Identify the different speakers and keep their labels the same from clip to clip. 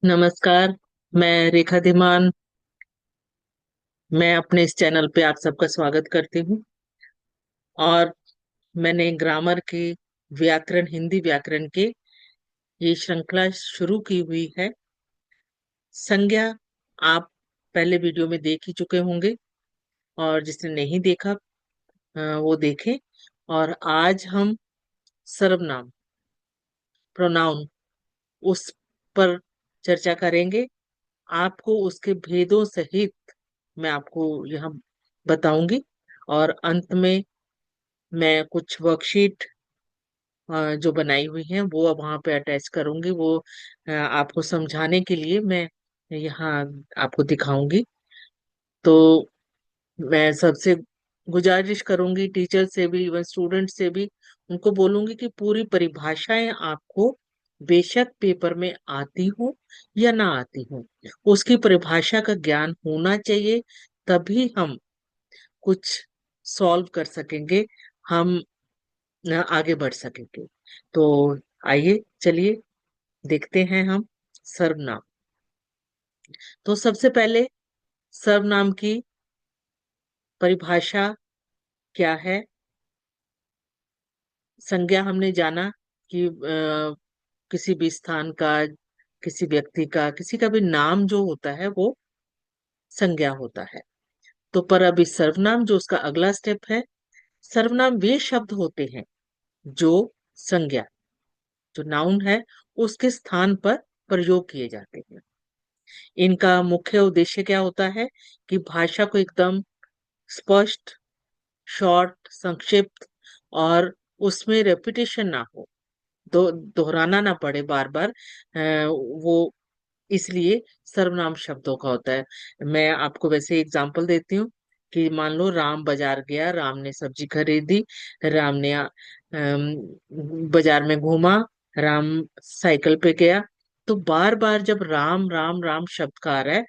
Speaker 1: नमस्कार। मैं रेखा धीमान। मैं अपने इस चैनल पे आप सबका स्वागत करती हूँ। और मैंने ग्रामर के व्याकरण, हिंदी व्याकरण के ये श्रृंखला शुरू की हुई है। संज्ञा आप पहले वीडियो में देख ही चुके होंगे, और जिसने नहीं देखा वो देखें। और आज हम सर्वनाम, प्रोनाउन, उस पर चर्चा करेंगे। आपको उसके भेदों सहित मैं आपको यहाँ बताऊंगी। और अंत में मैं कुछ वर्कशीट जो बनाई हुई हैं वो अब वहाँ पे अटैच करूंगी। वो आपको समझाने के लिए मैं यहाँ आपको दिखाऊंगी। तो मैं सबसे गुजारिश करूंगी, टीचर से भी, इवन स्टूडेंट से भी, उनको बोलूंगी कि पूरी परिभाषाएं आपको बेशक पेपर में आती हो या ना आती हो, उसकी परिभाषा का ज्ञान होना चाहिए। तभी हम कुछ सॉल्व कर सकेंगे, हम आगे बढ़ सकेंगे। तो आइए, चलिए देखते हैं हम सर्वनाम। तो सबसे पहले सर्वनाम की परिभाषा क्या है। संज्ञा हमने जाना कि किसी भी स्थान का, किसी व्यक्ति का, किसी का भी नाम जो होता है वो संज्ञा होता है। तो पर अभी सर्वनाम जो उसका अगला स्टेप है, सर्वनाम वे शब्द होते हैं जो संज्ञा, जो नाउन है, उसके स्थान पर प्रयोग किए जाते हैं। इनका मुख्य उद्देश्य क्या होता है कि भाषा को एकदम स्पष्ट, शॉर्ट, संक्षिप्त, और उसमें रेपिटेशन ना हो, दोहराना ना पड़े बार बार। वो इसलिए सर्वनाम शब्दों का होता है। मैं आपको वैसे एग्जांपल देती हूँ कि मान लो राम बाजार गया, राम ने सब्जी खरीदी, राम ने बाजार में घूमा, राम साइकिल पे गया। तो बार बार जब राम राम राम शब्द का आ रहा है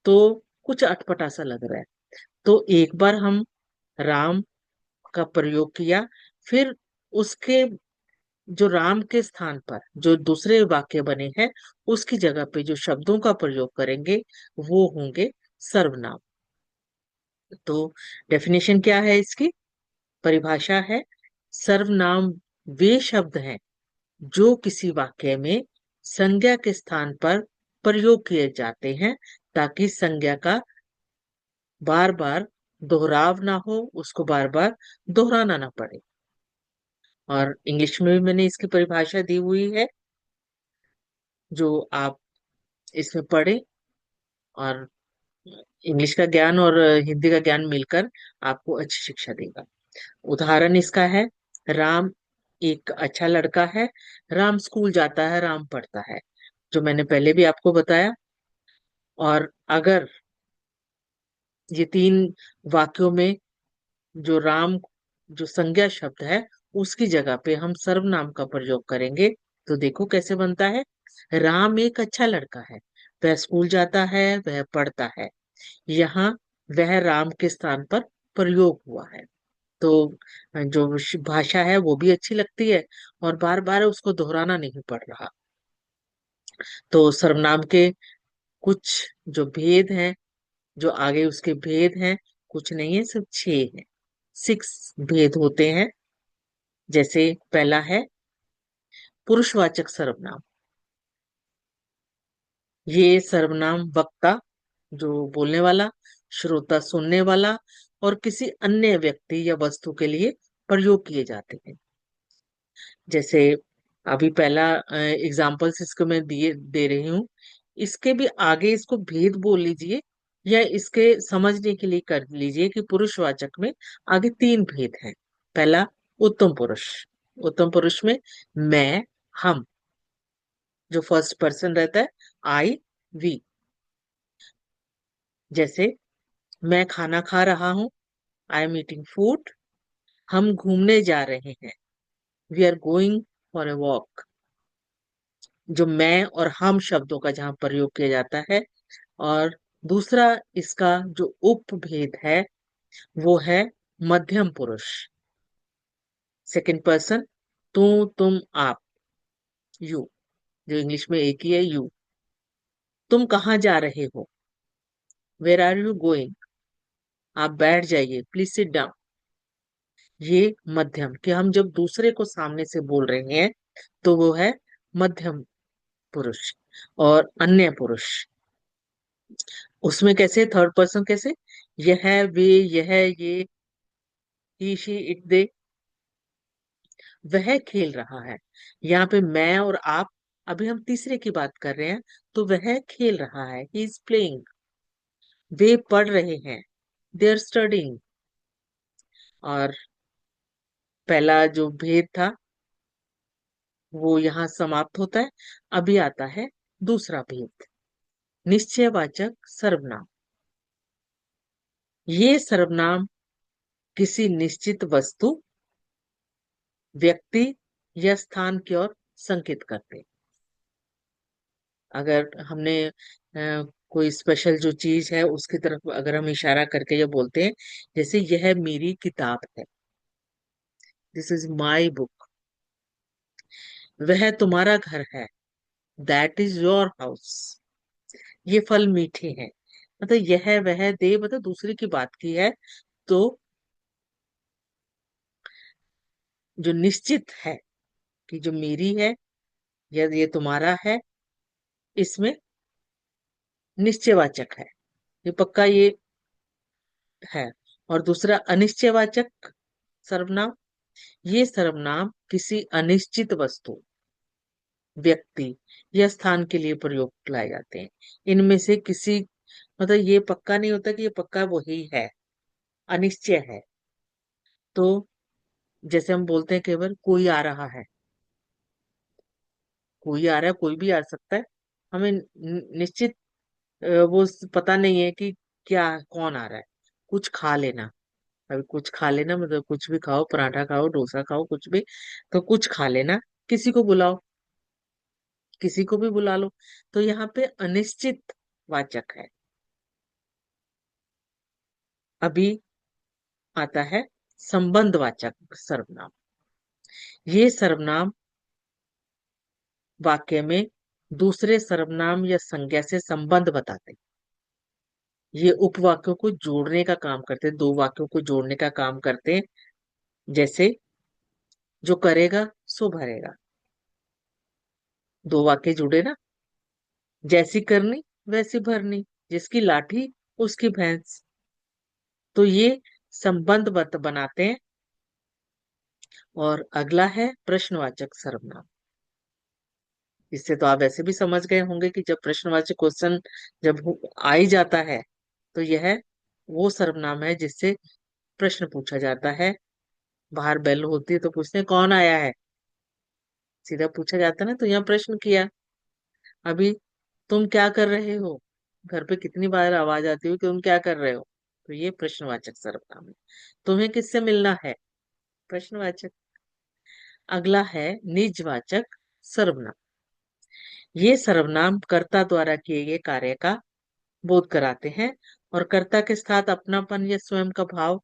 Speaker 1: तो कुछ अटपटा सा लग रहा है। तो एक बार हम राम का प्रयोग किया, फिर उसके जो राम के स्थान पर जो दूसरे वाक्य बने हैं, उसकी जगह पे जो शब्दों का प्रयोग करेंगे वो होंगे सर्वनाम। तो डेफिनेशन क्या है इसकी, परिभाषा है, सर्वनाम वे शब्द हैं जो किसी वाक्य में संज्ञा के स्थान पर प्रयोग किए जाते हैं, ताकि संज्ञा का बार बार दोहराव ना हो, उसको बार बार दोहराना ना पड़े। और इंग्लिश में भी मैंने इसकी परिभाषा दी हुई है, जो आप इसमें पढ़े। और इंग्लिश का ज्ञान और हिंदी का ज्ञान मिलकर आपको अच्छी शिक्षा देगा। उदाहरण इसका है, राम एक अच्छा लड़का है, राम स्कूल जाता है, राम पढ़ता है, जो मैंने पहले भी आपको बताया। और अगर ये तीन वाक्यों में जो राम, जो संज्ञा शब्द है, उसकी जगह पे हम सर्वनाम का प्रयोग करेंगे, तो देखो कैसे बनता है। राम एक अच्छा लड़का है, वह स्कूल जाता है, वह पढ़ता है। यहाँ वह राम के स्थान पर प्रयोग हुआ है। तो जो भाषा है वो भी अच्छी लगती है, और बार बार उसको दोहराना नहीं पड़ रहा। तो सर्वनाम के कुछ जो भेद हैं, जो आगे उसके भेद हैं, कुछ नहीं है, सिर्फ 6 है, 6 भेद होते हैं। जैसे पहला है पुरुषवाचक सर्वनाम। ये सर्वनाम वक्ता, जो बोलने वाला, श्रोता सुनने वाला, और किसी अन्य व्यक्ति या वस्तु के लिए प्रयोग किए जाते हैं। जैसे अभी पहला एग्जाम्पल्स इसको मैं दिए दे रही हूँ, इसके भी आगे इसको भेद बोल लीजिए, या इसके समझने के लिए कर लीजिए कि पुरुषवाचक में आगे 3 भेद हैं। पहला, उत्तम पुरुष। उत्तम पुरुष में मैं, हम, जो फर्स्ट पर्सन रहता है, आई, वी। जैसे मैं खाना खा रहा हूँ, आई एम ईटिंग फूड। हम घूमने जा रहे हैं, we are going for a walk. जो मैं और हम शब्दों का जहाँ प्रयोग किया जाता है। और दूसरा इसका जो उपभेद है वो है मध्यम पुरुष, सेकंड पर्सन, तू, तुम, आप, यू, जो इंग्लिश में एक ही है, यू। तुम कहाँ जा रहे हो? Where are you going? आप बैठ जाइए, प्लीज सिट डाउन। ये मध्यम, कि हम जब दूसरे को सामने से बोल रहे हैं तो वो है मध्यम पुरुष। और अन्य पुरुष, उसमें कैसे थर्ड पर्सन कैसे? यह, वे, यह, ये, ही, शी, इट, दे। वह खेल रहा है। यहाँ पे मैं और आप, अभी हम तीसरे की बात कर रहे हैं, तो वह खेल रहा है, ही इज प्लेइंग। वे पढ़ रहे हैं, दे आर स्टडिंग। और पहला जो भेद था वो यहाँ समाप्त होता है। अभी आता है दूसरा भेद, निश्चयवाचक सर्वनाम। ये सर्वनाम किसी निश्चित वस्तु, व्यक्ति या स्थान की ओर संकेत करते हैं। अगर हमने कोई स्पेशल जो चीज है उसकी तरफ अगर हम इशारा करके ये बोलते हैं, जैसे यह मेरी किताब है, दिस इज माई बुक। वह तुम्हारा घर है, दैट इज योर हाउस। ये फल मीठे हैं, मतलब यह वह दे, मतलब दूसरे की बात की है। तो जो निश्चित है कि जो मेरी है या ये तुम्हारा है, इसमें निश्चयवाचक है, ये पक्का ये है। और दूसरा अनिश्चयवाचक सर्वनाम, ये सर्वनाम किसी अनिश्चित वस्तु, व्यक्ति या स्थान के लिए प्रयोग लाए जाते हैं। इनमें से किसी, मतलब ये पक्का नहीं होता कि ये पक्का वही है, अनिश्चय है। तो जैसे हम बोलते हैं केवल कोई आ रहा है, कोई आ रहा है, कोई भी आ सकता है। हमें निश्चित वो पता नहीं है कि क्या, कौन आ रहा है। कुछ खा लेना, अभी कुछ खा लेना मतलब कुछ भी खाओ, पराठा खाओ, डोसा खाओ, कुछ भी, तो कुछ खा लेना। किसी को बुलाओ, किसी को भी बुला लो। तो यहाँ पे अनिश्चित वाचक है। अभी आता है संबंधवाचक सर्वनाम। ये सर्वनाम वाक्य में दूसरे सर्वनाम या संज्ञा से संबंध बताते हैं। ये उपवाक्यों को जोड़ने का काम करते हैं, दो वाक्यों को जोड़ने का काम करते हैं। जैसे जो करेगा सो भरेगा, दो वाक्य जुड़े ना। जैसी करनी वैसी भरनी, जिसकी लाठी उसकी भैंस। तो ये संबंध बनाते हैं। और अगला है प्रश्नवाचक सर्वनाम। इससे तो आप ऐसे भी समझ गए होंगे कि जब प्रश्नवाचक क्वेश्चन जब आ ही जाता है, तो यह वो सर्वनाम है जिससे प्रश्न पूछा जाता है। बाहर बेल होती है तो पूछते हैं कौन आया है, सीधा पूछा जाता है ना, तो यहाँ प्रश्न किया। अभी तुम क्या कर रहे हो, घर पे कितनी बार आवाज आती है कि तुम क्या कर रहे हो, तो ये प्रश्नवाचक सर्वनाम है। तुम्हें किससे मिलना है, प्रश्नवाचक। अगला है निजवाचक सर्वनाम। ये सर्वनाम कर्ता द्वारा किए गए कार्य का बोध कराते हैं और कर्ता के साथ अपनापन या स्वयं का भाव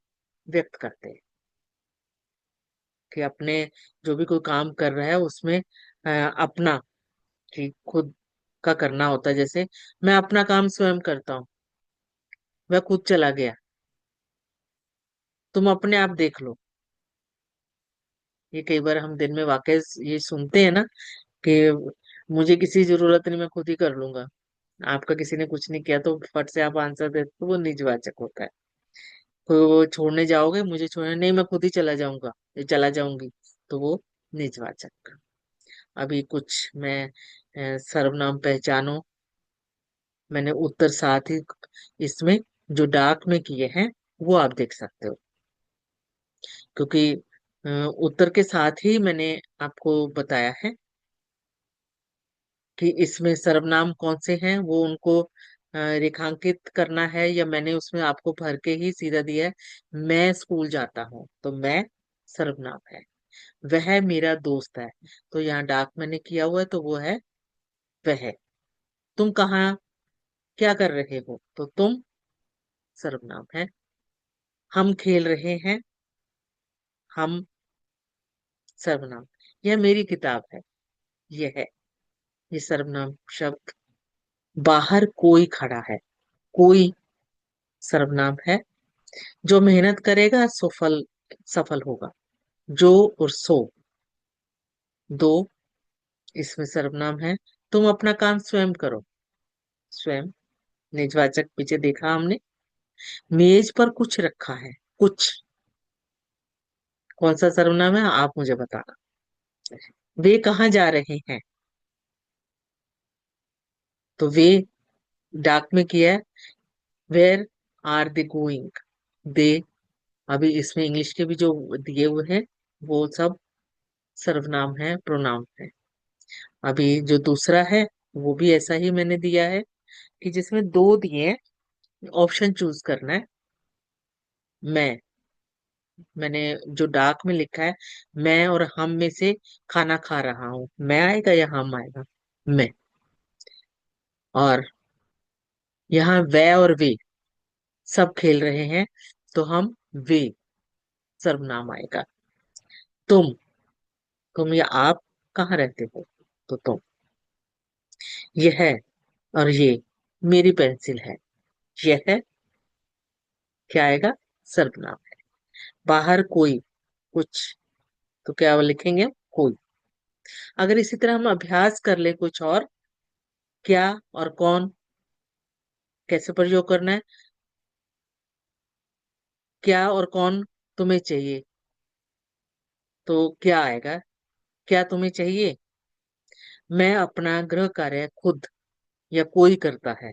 Speaker 1: व्यक्त करते हैं। कि अपने जो भी कोई काम कर रहा है उसमें अपना, कि खुद का करना होता है। जैसे मैं अपना काम स्वयं करता हूँ, वह खुद चला गया, तुम अपने आप देख लो। ये कई बार हम दिन में वाकई ये सुनते हैं ना, कि मुझे किसी की जरूरत नहीं, मैं खुद ही कर लूंगा। आपका किसी ने कुछ नहीं किया तो फट से आप आंसर देते, तो वो निजवाचक होता है। कोई वो छोड़ने जाओगे, मुझे छोड़ने नहीं, मैं खुद ही चला जाऊंगा, ये चला जाऊंगी, तो वो निजवाचक। अभी कुछ मैं सर्वनाम पहचानो, मैंने उत्तर साथ ही इसमें जो डार्क में किए हैं वो आप देख सकते हो। क्योंकि उत्तर के साथ ही मैंने आपको बताया है कि इसमें सर्वनाम कौन से हैं, वो उनको रेखांकित करना है, या मैंने उसमें आपको भर के ही सीधा दिया है। मैं स्कूल जाता हूँ, तो मैं सर्वनाम है। वह मेरा दोस्त है, तो यहाँ डार्क मैंने किया हुआ है, तो वो है वह। तुम कहाँ क्या कर रहे हो, तो तुम सर्वनाम है। हम खेल रहे हैं, हम सर्वनाम। यह मेरी किताब है, यह है, ये सर्वनाम शब्द बाहर कोई खड़ा है। कोई सर्वनाम है। जो मेहनत करेगा सो फल सफल होगा। जो और सो दो इसमें सर्वनाम है। तुम अपना काम स्वयं करो। स्वयं निजवाचक पीछे देखा हमने। मेज पर कुछ रखा है। कुछ कौन सा सर्वनाम है आप मुझे बताना। वे कहाँ जा रहे हैं। तो वे डाक में किया है। Where are they going. दे अभी इसमें इंग्लिश के भी जो दिए हुए हैं वो सब सर्वनाम है, प्रोनाउन है। अभी जो दूसरा है वो भी ऐसा ही मैंने दिया है कि जिसमें दो दिए हैं, ऑप्शन चूज करना है। मैं मैंने जो डाक में लिखा है, मैं और हम में से खाना खा रहा हूँ, मैं आएगा या हम आएगा। मैं। और यहाँ वह और वे सब खेल रहे हैं, तो हम वे सर्वनाम आएगा। तुम तुम या आप कहाँ रहते हो, तो तुम। यह और ये मेरी पेंसिल है। यह क्या आएगा, सर्वनाम है। बाहर कोई कुछ, तो क्या लिखेंगे, कोई। अगर इसी तरह हम अभ्यास कर ले कुछ और, क्या और कौन कैसे प्रयोग करना है। क्या और कौन तुम्हें चाहिए, तो क्या आएगा, क्या तुम्हें चाहिए। मैं अपना गृह कार्य खुद या कोई करता है।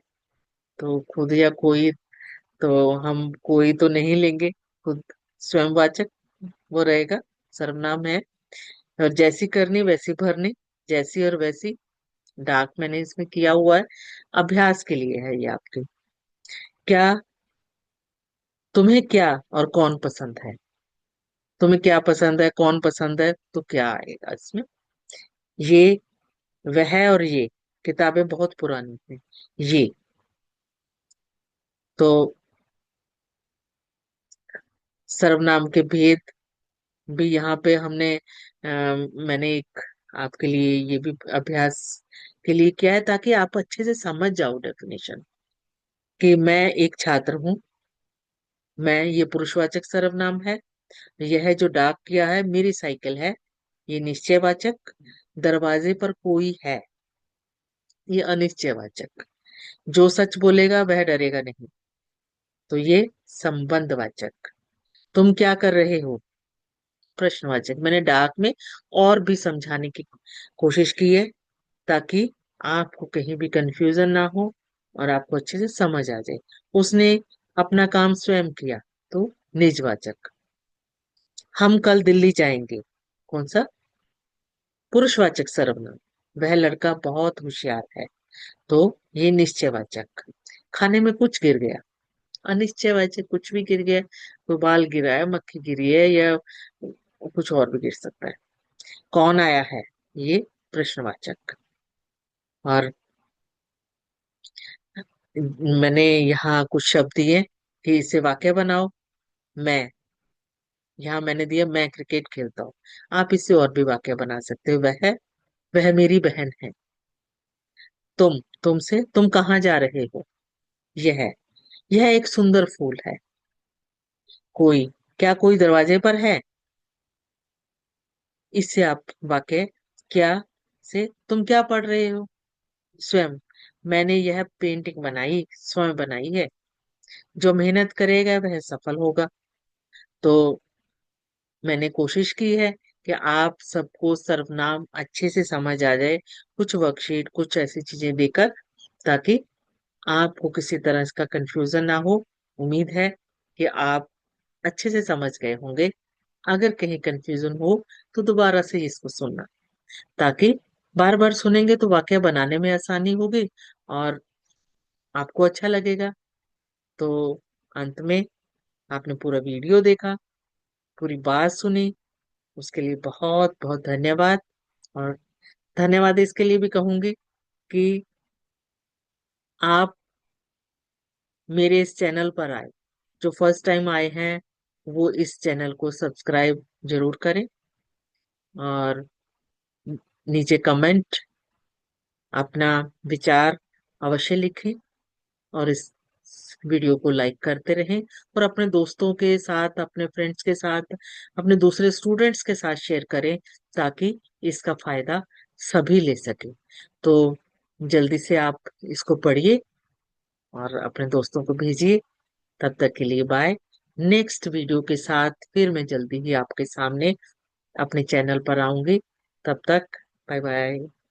Speaker 1: तो खुद या कोई, तो हम कोई तो नहीं लेंगे। खुद स्वयंवाचक वो रहेगा, सर्वनाम है। और जैसी करनी वैसी भरनी, जैसी और वैसी डाक मैंने इसमें किया हुआ है। अभ्यास के लिए है ये आपके। क्या, तुम्हें क्या और कौन पसंद है। तुम्हें क्या पसंद है, कौन पसंद है, तो क्या आएगा इसमें। ये, वह और ये किताबें बहुत पुरानी हैं। ये तो सर्वनाम के भेद भी यहाँ पे हमने मैंने एक आपके लिए ये भी अभ्यास के लिए किया है, ताकि आप अच्छे से समझ जाओ डेफिनेशन। कि मैं एक छात्र हूँ। मैं ये पुरुषवाचक सर्वनाम है। यह जो डाक किया है मेरी साइकिल है, ये निश्चयवाचक। दरवाजे पर कोई है, ये अनिश्चयवाचक। जो सच बोलेगा वह डरेगा नहीं, तो ये संबंधवाचक। तुम क्या कर रहे हो, प्रश्नवाचक। मैंने डाक में और भी समझाने की कोशिश की है, ताकि आपको कहीं भी कंफ्यूजन ना हो और आपको अच्छे से समझ आ जाए। उसने अपना काम स्वयं किया, तो निजवाचक। हम कल दिल्ली जाएंगे, कौन सा, पुरुषवाचक सर्वनाम। वह लड़का बहुत होशियार है, तो ये निश्चयवाचक। खाने में कुछ गिर गया, अनिश्चयवाचक। कुछ भी गिर गया, कोई बाल गिरा है, मक्खी गिरी है, या कुछ और भी गिर सकता है। कौन आया है, ये प्रश्नवाचक। और मैंने यहाँ कुछ शब्द दिए कि इसे वाक्य बनाओ। मैं, यहाँ मैंने दिया मैं क्रिकेट खेलता हूँ। आप इससे और भी वाक्य बना सकते हो। वह मेरी बहन है। तुमसे तुम कहाँ जा रहे हो। यह यह एक सुंदर फूल है। कोई, क्या कोई दरवाजे पर है। इससे आप वाक्य, क्या से तुम क्या पढ़ रहे हो। स्वयं, मैंने यह पेंटिंग बनाई, स्वयं बनाई है। जो मेहनत करेगा वह सफल होगा। तो मैंने कोशिश की है कि आप सबको सर्वनाम अच्छे से समझ आ जाए, कुछ वर्कशीट कुछ ऐसी चीजें देकर, ताकि आपको किसी तरह इसका कंफ्यूजन ना हो। उम्मीद है कि आप अच्छे से समझ गए होंगे। अगर कहीं कंफ्यूजन हो तो दोबारा से इसको सुनना, ताकि बार बार सुनेंगे तो वाक्य बनाने में आसानी होगी और आपको अच्छा लगेगा। तो अंत में आपने पूरा वीडियो देखा, पूरी बात सुनी, उसके लिए बहुत बहुत धन्यवाद। और धन्यवाद इसके लिए भी कहूंगी कि आप मेरे इस चैनल पर आए। जो फर्स्ट टाइम आए हैं वो इस चैनल को सब्सक्राइब जरूर करें। और नीचे कमेंट, अपना विचार अवश्य लिखें और इस वीडियो को लाइक करते रहें और अपने दोस्तों के साथ, अपने फ्रेंड्स के साथ, अपने दूसरे स्टूडेंट्स के साथ शेयर करें ताकि इसका फायदा सभी ले सके। तो जल्दी से आप इसको पढ़िए और अपने दोस्तों को भेजिए। तब तक के लिए बाय। नेक्स्ट वीडियो के साथ फिर मैं जल्दी ही आपके सामने अपने चैनल पर आऊंगी। तब तक बाय बाय।